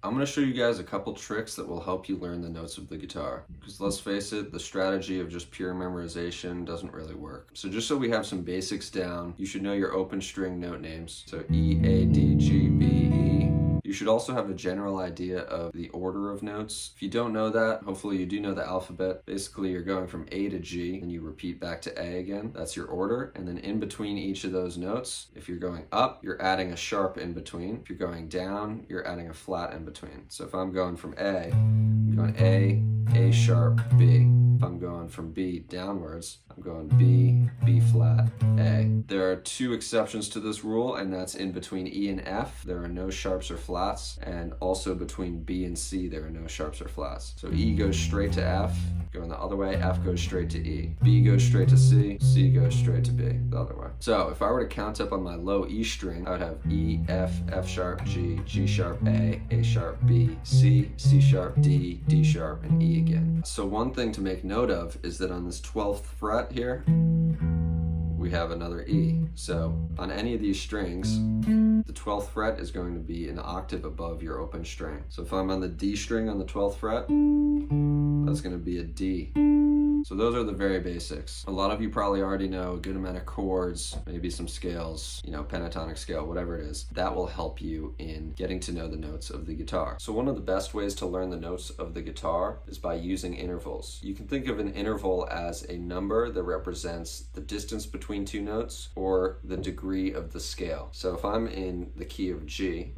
I'm going to show you guys a couple tricks that will help you learn the notes of the guitar. Because let's face it, the strategy of just pure memorization doesn't really work. So just so we have some basics down, you should know your open string note names. So E, A, D, G, B, E. You should also have a general idea of the order of notes. If you don't know that, hopefully you do know the alphabet. Basically, you're going from A to G, and you repeat back to A again. That's your order. And then in between each of those notes, if you're going up, you're adding a sharp in between. If you're going down, you're adding a flat in between. So if I'm going from A, I'm going A sharp, B. If I'm going from B downwards, I'm going B, B flat, A. There are two exceptions to this rule, and that's in between E and F. There are no sharps or flats, and also between B and C, there are no sharps or flats. So E goes straight to F, going the other way, F goes straight to E. B goes straight to C, C goes straight to B, the other way. So if I were to count up on my low E string, I would have E, F, F sharp, G, G sharp, A sharp, B, C, C sharp, D, D sharp, and E again. So one thing to make note of is that on this 12th fret here, we have another E. So on any of these strings, the 12th fret is going to be an octave above your open string. So if I'm on the D string on the 12th fret, that's going to be a D. So those are the very basics. A lot of you probably already know a good amount of chords, maybe some scales, pentatonic scale, whatever it is. That will help you in getting to know the notes of the guitar. So one of the best ways to learn the notes of the guitar is by using intervals. You can think of an interval as a number that represents the distance between two notes or the degree of the scale. So if I'm in the key of G,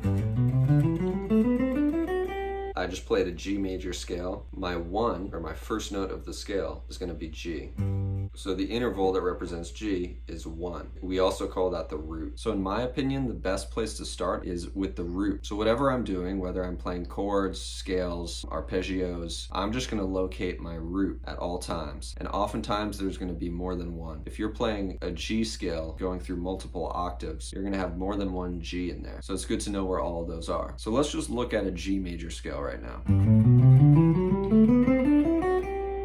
I just played a G major scale. My one, or my first note of the scale, is going to be G. So the interval that represents G is 1. We also call that the root. So in my opinion, the best place to start is with the root. So whatever I'm doing, whether I'm playing chords, scales, arpeggios, I'm just going to locate my root at all times. And oftentimes there's going to be more than one. If you're playing a G scale going through multiple octaves, you're going to have more than one G in there. So it's good to know where all of those are. So let's just look at a G major scale right now.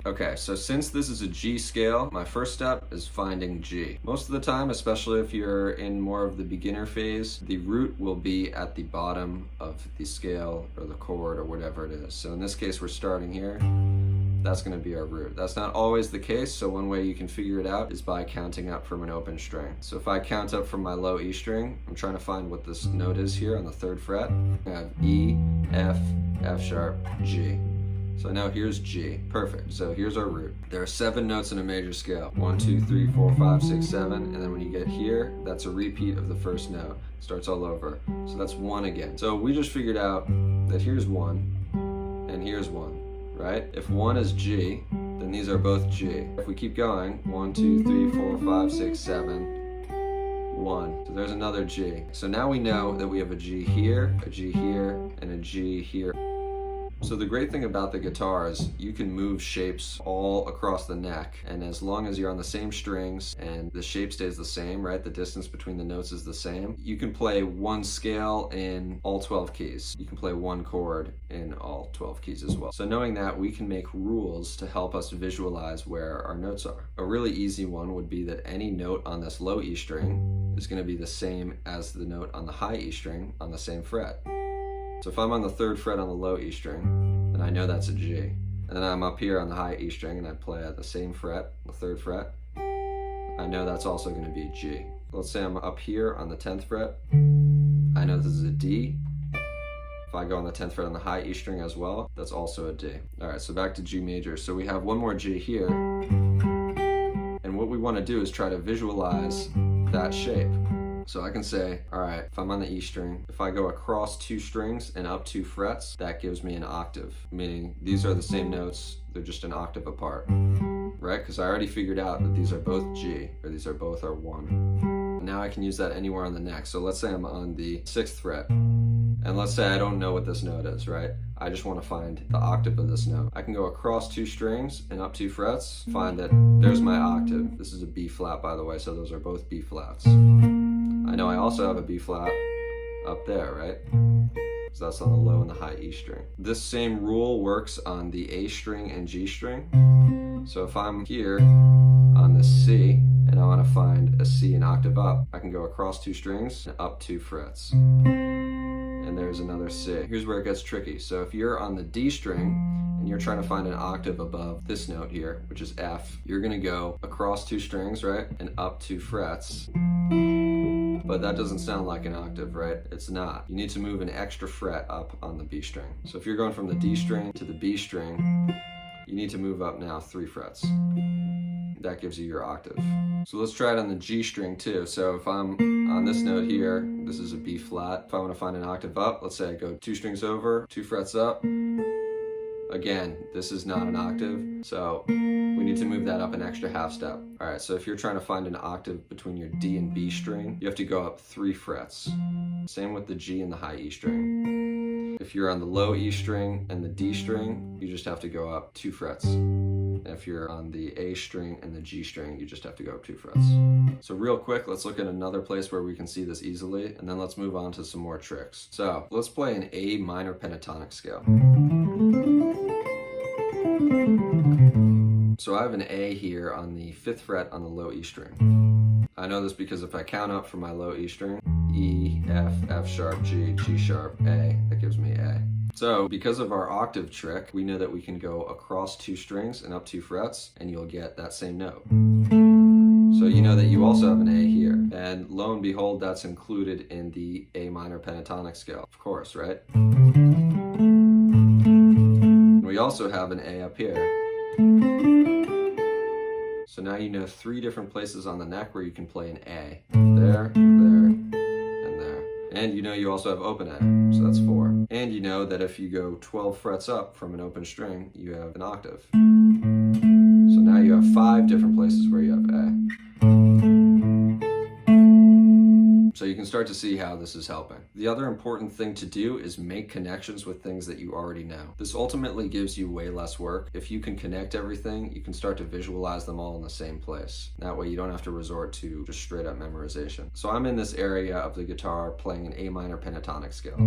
Okay, so since this is a G scale, my first step is finding G. Most of the time, especially if you're in more of the beginner phase, the root will be at the bottom of the scale or the chord or whatever it is. So in this case, we're starting here. That's going to be our root. That's not always the case, so one way you can figure it out is by counting up from an open string. So if I count up from my low E string, I'm trying to find what this note is here on the 3rd fret. I have E, F, F sharp, G. So now here's G. Perfect. So here's our root. There are 7 notes in a major scale. 1, 2, 3, 4, 5, 6, 7. And then when you get here, that's a repeat of the first note. Starts all over. So that's 1 again. So we just figured out that here's 1 and here's 1, right? If 1 is G, then these are both G. If we keep going, 1, 2, 3, 4, 5, 6, 7, 1. So there's another G. So now we know that we have a G here, and a G here. So the great thing about the guitar is you can move shapes all across the neck, and as long as you're on the same strings and the shape stays the same, right, the distance between the notes is the same, you can play one scale in all 12 keys. You can play one chord in all 12 keys as well. So knowing that, we can make rules to help us visualize where our notes are. A really easy one would be that any note on this low E string is going to be the same as the note on the high E string on the same fret. So if I'm on the 3rd fret on the low E string, then I know that's a G. And then I'm up here on the high E string and I play at the same fret, the 3rd fret, I know that's also going to be a G. Let's say I'm up here on the 10th fret, I know this is a D. If I go on the 10th fret on the high E string as well, that's also a D. Alright, so back to G major. So we have one more G here, and what we want to do is try to visualize that shape. So I can say, all right, if I'm on the E string, if I go across 2 strings and up 2 frets, that gives me an octave, meaning these are the same notes, they're just an octave apart, right? Because I already figured out that these are both G, or these are both are 1. Now I can use that anywhere on the neck. So let's say I'm on the 6th fret, and let's say I don't know what this note is, right? I just want to find the octave of this note. I can go across 2 strings and up 2 frets, find that there's my octave. This is a B flat, by the way, so those are both B flats. I know I also have a B flat up there, right? So that's on the low and the high E string. This same rule works on the A string and G string. So if I'm here on the C and I want to find a C an octave up, I can go across 2 strings and up 2 frets. And there's here's another C. Here's where it gets tricky. So if you're on the D string and you're trying to find an octave above this note here, which is F, you're gonna go across 2 strings, right? And up 2 frets. But that doesn't sound like an octave, right? It's not. You need to move an extra fret up on the B string. So if you're going from the D string to the B string, you need to move up now 3 frets. That gives you your octave. So let's try it on the G string too. So if I'm on this note here, this is a B flat. If I want to find an octave up, let's say I go 2 strings over, 2 frets up. Again, this is not an octave, so we need to move that up an extra half step. All right, so if you're trying to find an octave between your D and B string, you have to go up 3 frets. Same with the G and the high E string. If you're on the low E string and the D string, you just have to go up 2 frets. And if you're on the A string and the G string, you just have to go up 2 frets. So real quick, let's look at another place where we can see this easily, and then let's move on to some more tricks. So let's play an A minor pentatonic scale. So I have an A here on the 5th fret on the low E string. I know this because if I count up from my low E string, E, F, F sharp, G, G sharp, A, that gives me A. So because of our octave trick, we know that we can go across 2 strings and up 2 frets, and you'll get that same note. So you know that you also have an A here, and lo and behold, that's included in the A minor pentatonic scale, of course, right? We also have an A up here. So now you know 3 different places on the neck where you can play an A. There, there, and there. And you know you also have open A, so that's 4. And you know that if you go 12 frets up from an open string, you have an octave. So now you have 5 different places where you have A. So you can start to see how this is helping. The other important thing to do is make connections with things that you already know. This ultimately gives you way less work. If you can connect everything, you can start to visualize them all in the same place. That way you don't have to resort to just straight up memorization. So I'm in this area of the guitar playing an A minor pentatonic scale.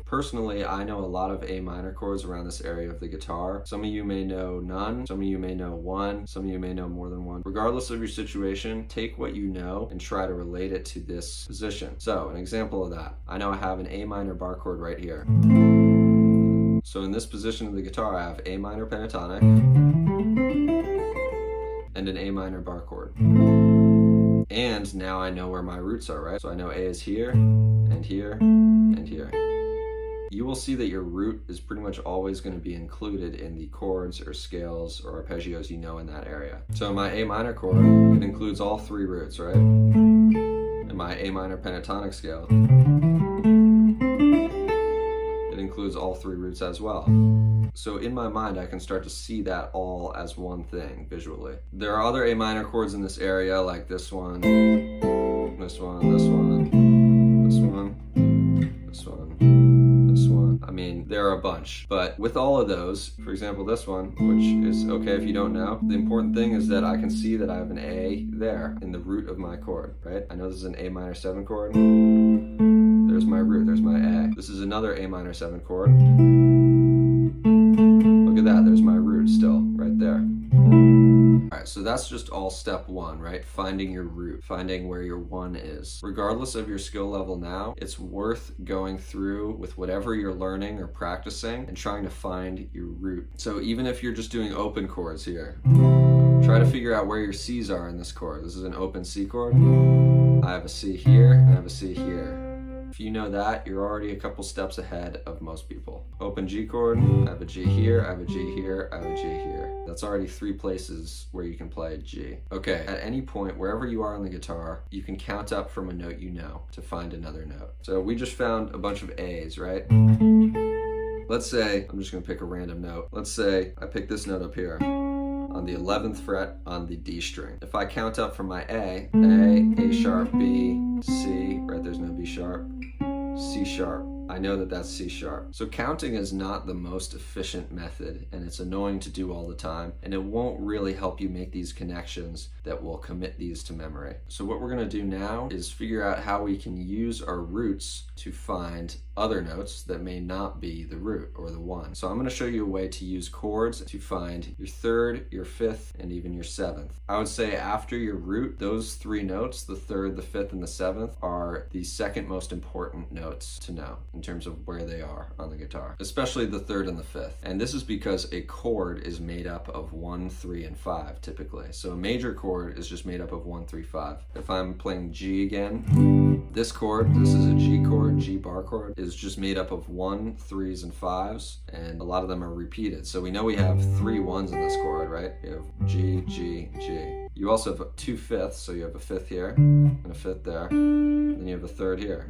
Personally, I know a lot of A minor chords around this area of the guitar. Some of you may know none, some of you may know 1, some of you may know more than 1. Regardless of your situation, take what you know and try to relate it to this position. So, an example of that, I know I have an A minor bar chord right here. So in this position of the guitar, I have A minor pentatonic and an A minor bar chord. And now I know where my roots are, right? So I know A is here, and here, and here. You will see that your root is pretty much always going to be included in the chords or scales or arpeggios you know in that area. So in my A minor chord, it includes all 3 roots, right? In my A minor pentatonic scale, it includes all 3 roots as well. So in my mind, I can start to see that all as one thing visually. There are other A minor chords in this area, like this one, this one, this one, this one, this one. I mean, there are a bunch, but with all of those, for example, this one, which is okay if you don't know, the important thing is that I can see that I have an A there in the root of my chord, right? I know this is an A minor 7 chord. There's my root, there's my A. This is another A minor 7 chord. Look at that, there's my root still, right there. Alright, so that's just all step 1, right? Finding your root, finding where your 1 is. Regardless of your skill level now, it's worth going through with whatever you're learning or practicing and trying to find your root. So even if you're just doing open chords here, try to figure out where your C's are in this chord. This is an open C chord. I have a C here and I have a C here. If you know that, you're already a couple steps ahead of most people. Open G chord, I have a G here, I have a G here, I have a G here. That's already 3 places where you can play a G. Okay, at any point, wherever you are on the guitar, you can count up from a note you know to find another note. So we just found a bunch of A's, right? Let's say, I'm just gonna pick a random note. Let's say I pick this note up here on the 11th fret on the D string. If I count up from my A sharp, B, C, right, there's no B sharp, C sharp, I know that that's C sharp. So counting is not the most efficient method, and it's annoying to do all the time, and it won't really help you make these connections that will commit these to memory. So what we're gonna do now is figure out how we can use our roots to find other notes that may not be the root or the one. So I'm gonna show you a way to use chords to find your third, your fifth, and even your seventh. I would say after your root, those three notes, the third, the fifth, and the seventh, are the second most important notes to know in terms of where they are on the guitar, especially the third and the fifth. And this is because a chord is made up of 1, 3, and 5 typically. So a major chord is just made up of 1, 3, 5. If I'm playing G again, this chord, this is a G chord, G bar chord, is just made up of 1, 3s, and 5s, and a lot of them are repeated. So we know we have 3 1s in this chord, right? You have G, G, G. You also have 2 fifths, so you have a fifth here and a fifth there, and then you have a third here.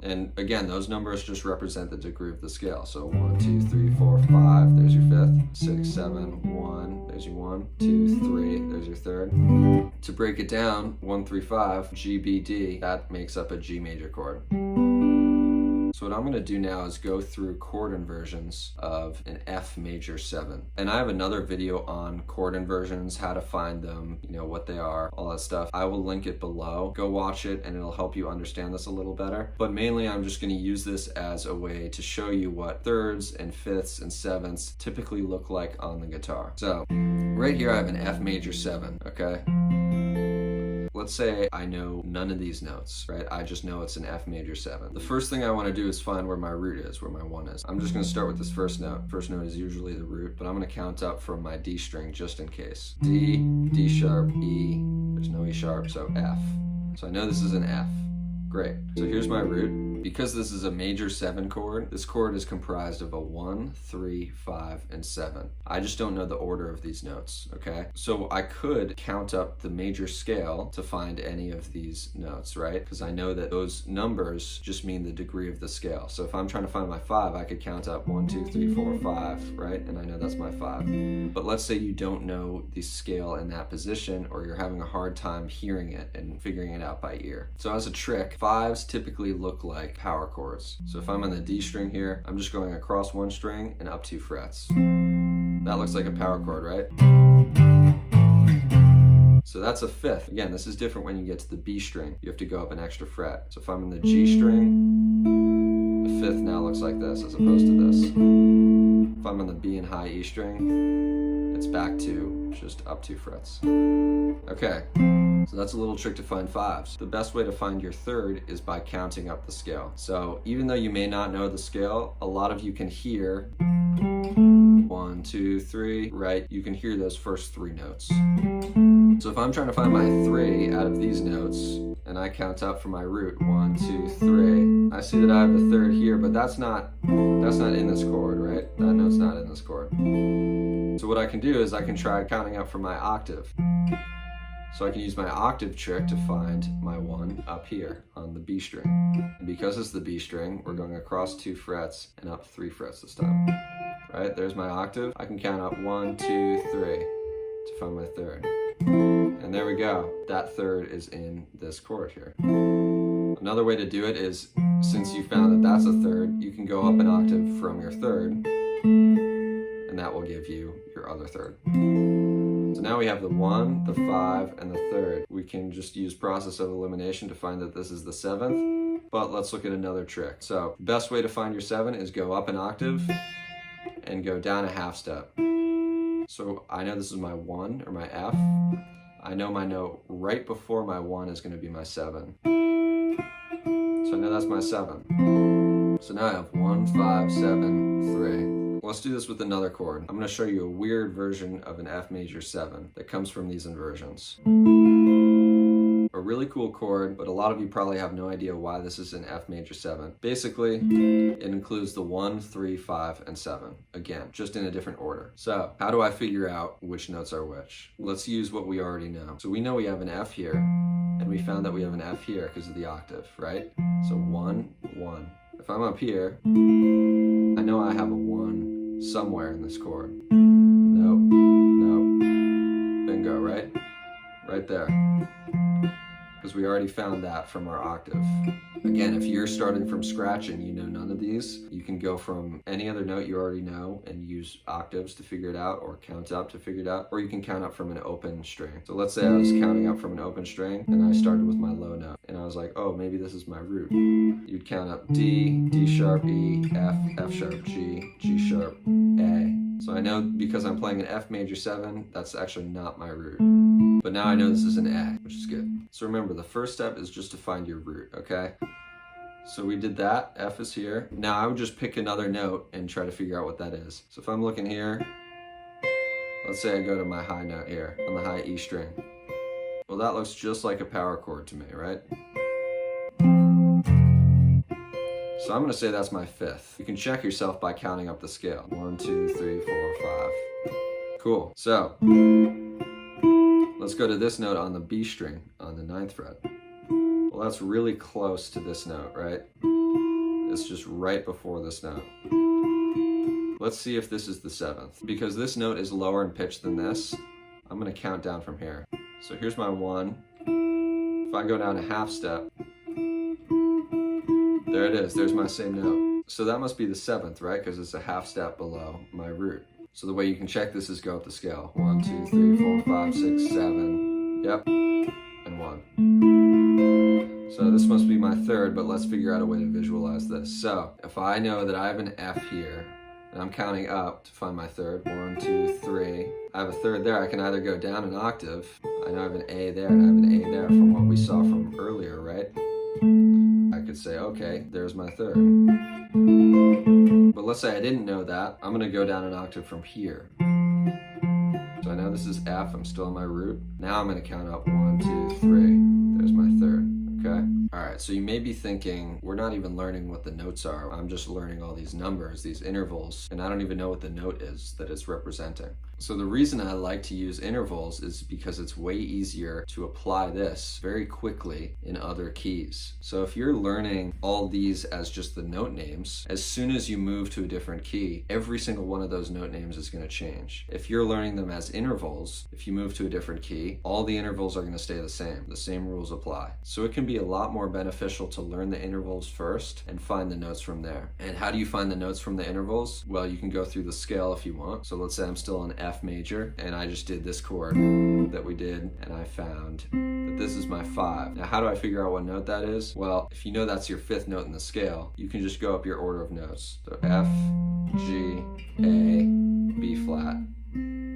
And again, those numbers just represent the degree of the scale. So 1, 2, 3, 4, 5, there's your fifth, 6, 7, 1, there's your 1, 2, 3, there's your third. To break it down, 1, 3, 5, G, B, D, that makes up a G major chord. So what I'm going to do now is go through chord inversions of an F major 7. And I have another video on chord inversions, how to find them, you know, what they are, all that stuff. I will link it below. Go watch it and it'll help you understand this a little better. But mainly I'm just going to use this as a way to show you what thirds and fifths and sevenths typically look like on the guitar. So right here I have an F major 7, okay? Let's say I know none of these notes, right? I just know it's an F major 7. The first thing I want to do is find where my root is, where my 1 is. I'm just going to start with this first note. First note is usually the root, but I'm going to count up from my D string just in case. D, D sharp, E, there's no E sharp, so F. So I know this is an F. Great. So here's my root. Because this is a major 7 chord, this chord is comprised of a 1, 3, 5, and 7. I just don't know the order of these notes, okay? So I could count up the major scale to find any of these notes, right? Because I know that those numbers just mean the degree of the scale. So if I'm trying to find my 5, I could count up 1, 2, 3, 4, 5, right? And I know that's my 5. But let's say you don't know the scale in that position, or you're having a hard time hearing it and figuring it out by ear. So as a trick, 5s typically look like power chords. So if I'm on the D string here, I'm just going across 1 string and up 2 frets. That looks like a power chord, right? So that's a fifth. Again, this is different when you get to the B string. You have to go up an extra fret. So if I'm in the G string, the fifth now looks like this as opposed to this. If I'm on the B and high E string, it's back to just up 2 frets. Okay. So that's a little trick to find 5s. The best way to find your third is by counting up the scale. So even though you may not know the scale, a lot of you can hear 1, 2, 3, right? You can hear those first 3 notes. So if I'm trying to find my 3 out of these notes, and I count up from my root, 1, 2, 3, I see that I have a third here, but that's not in this chord, right? That note's not in this chord. So what I can do is I can try counting up from my octave. So I can use my octave trick to find my 1 up here on the B string. And because it's the B string, we're going across 2 frets and up 3 frets this time. Right, there's my octave. I can count up 1, 2, 3 to find my third. And there we go. That third is in this chord here. Another way to do it is, since you found that that's a third, you can go up an octave from your third, and that will give you your other third. So now we have the 1, the 5, and the third. We can just use process of elimination to find that this is the 7th, but let's look at another trick. So the best way to find your 7 is go up an octave and go down a half step. So I know this is my 1 or my F. I know my note right before my 1 is going to be my 7. So I know that's my 7. So now I have 1, 5, 7, 3. Let's do this with another chord. I'm going to show you a weird version of an F major 7 that comes from these inversions. A really cool chord, but a lot of you probably have no idea why this is an F major 7. Basically, it includes the 1, 3, 5, and 7. Again, just in a different order. So, how do I figure out which notes are which? Let's use what we already know. So we know we have an F here, and we found that we have an F here because of the octave, right? So 1, 1. If I'm up here, I know I have a 1 somewhere in this chord. Nope, nope. Bingo, right? Right there. because we already found that from our octave. Again, if you're starting from scratch and you know none of these, you can go from any other note you already know and use octaves to figure it out, or count up to figure it out, or you can count up from an open string. So let's say I was counting up from an open string and I started with my low note and I was like, oh, maybe this is my root. You'd count up D, D sharp, E, F, F sharp, G, G sharp, A. So I know because I'm playing an F major 7, that's actually not my root. But now I know this is an A, which is good. So remember, the first step is just to find your root, okay? So we did that, F is here. Now I would just pick another note and try to figure out what that is. So if I'm looking here, let's say I go to my high note here, on the high E string. Well, that looks just like a power chord to me, right? So I'm gonna say that's my 5th. You can check yourself by counting up the scale. 1, 2, 3, 4, 5. Cool, so let's go to this note on the B string on the 9th fret. Well, that's really close to this note, right? It's just right before this note. Let's see if this is the 7th. Because this note is lower in pitch than this, I'm gonna count down from here. So here's my 1. If I go down a half step, there it is, there's my same note. So that must be the 7th, right? Because it's a half step below my root. So the way you can check this is go up the scale. 1, 2, 3, 4, 5, 6, 7. Yep, and 1. So this must be my 3rd, but let's figure out a way to visualize this. So if I know that I have an F here, and I'm counting up to find my 3rd. 1, 2, 3. I have a 3rd there. I can either go down an octave. I know I have an A there, and I have an A there from what we saw from earlier, right? I could say, okay, there's my 3rd. But let's say I didn't know that. I'm gonna go down an octave from here. So I know this is F, I'm still on my root. Now I'm gonna count up 1, 2, 3. There's my 3rd, okay? All right, so you may be thinking, we're not even learning what the notes are. I'm just learning all these numbers, these intervals, and I don't even know what the note is that it's representing. So the reason I like to use intervals is because it's way easier to apply this very quickly in other keys. So if you're learning all these as just the note names, as soon as you move to a different key, every single one of those note names is going to change. If you're learning them as intervals, if you move to a different key, all the intervals are going to stay the same. The same rules apply. So it can be a lot more beneficial to learn the intervals first and find the notes from there. And how do you find the notes from the intervals? Well, you can go through the scale if you want. So let's say I'm still on F major and I just did this chord that we did and I found that this is my 5. Now how do I figure out what note that is? Well, if you know that's your 5th note in the scale, you can just go up your order of notes. So F, G, A, B flat,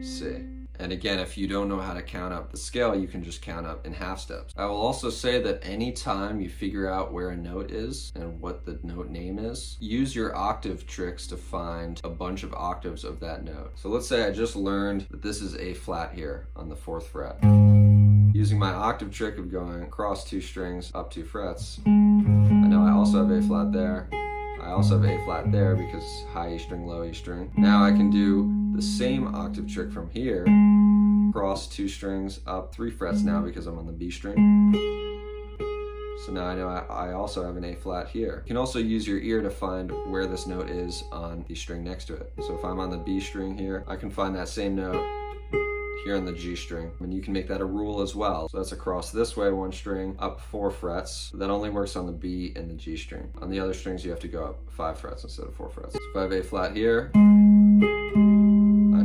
C. And again, if you don't know how to count up the scale, you can just count up in half steps. I will also say that anytime you figure out where a note is and what the note name is, use your octave tricks to find a bunch of octaves of that note. So let's say I just learned that this is A flat here on the 4th fret. Using my octave trick of going across 2 strings up 2 frets, I know I also have A flat there. I also have A flat there because high E string, low E string. Now I can do the same octave trick from here, cross 2 strings up 3 frets now because I'm on the B string. So now I know I also have an A flat here. You can also use your ear to find where this note is on the string next to it. So if I'm on the B string here, I can find that same note here on the G string, and you can make that a rule as well. So that's across this way 1 string up 4 frets. That only works on the B and the G string. On the other strings you have to go up 5 frets instead of 4 frets. So if I have A flat here, I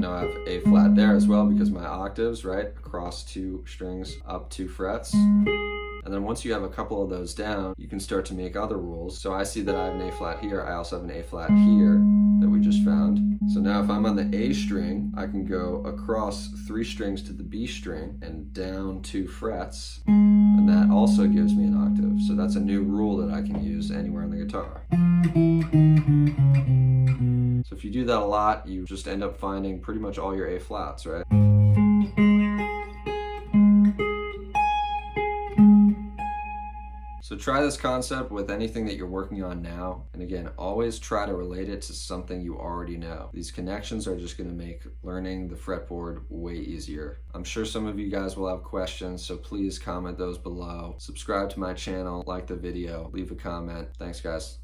know I have A flat there as well because my octaves, right, across 2 strings up 2 frets. And then once you have a couple of those down, you can start to make other rules. So I see that I have an A flat here, I also have an A flat here that we just found. So now if I'm on the A string, I can go across 3 strings to the B string and down 2 frets, and that also gives me an octave. So that's a new rule that I can use anywhere on the guitar. So if you do that a lot, you just end up finding pretty much all your A flats, right? So try this concept with anything that you're working on now. And again, always try to relate it to something you already know. These connections are just going to make learning the fretboard way easier. I'm sure some of you guys will have questions, so please comment those below. Subscribe to my channel, like the video, leave a comment. Thanks, guys.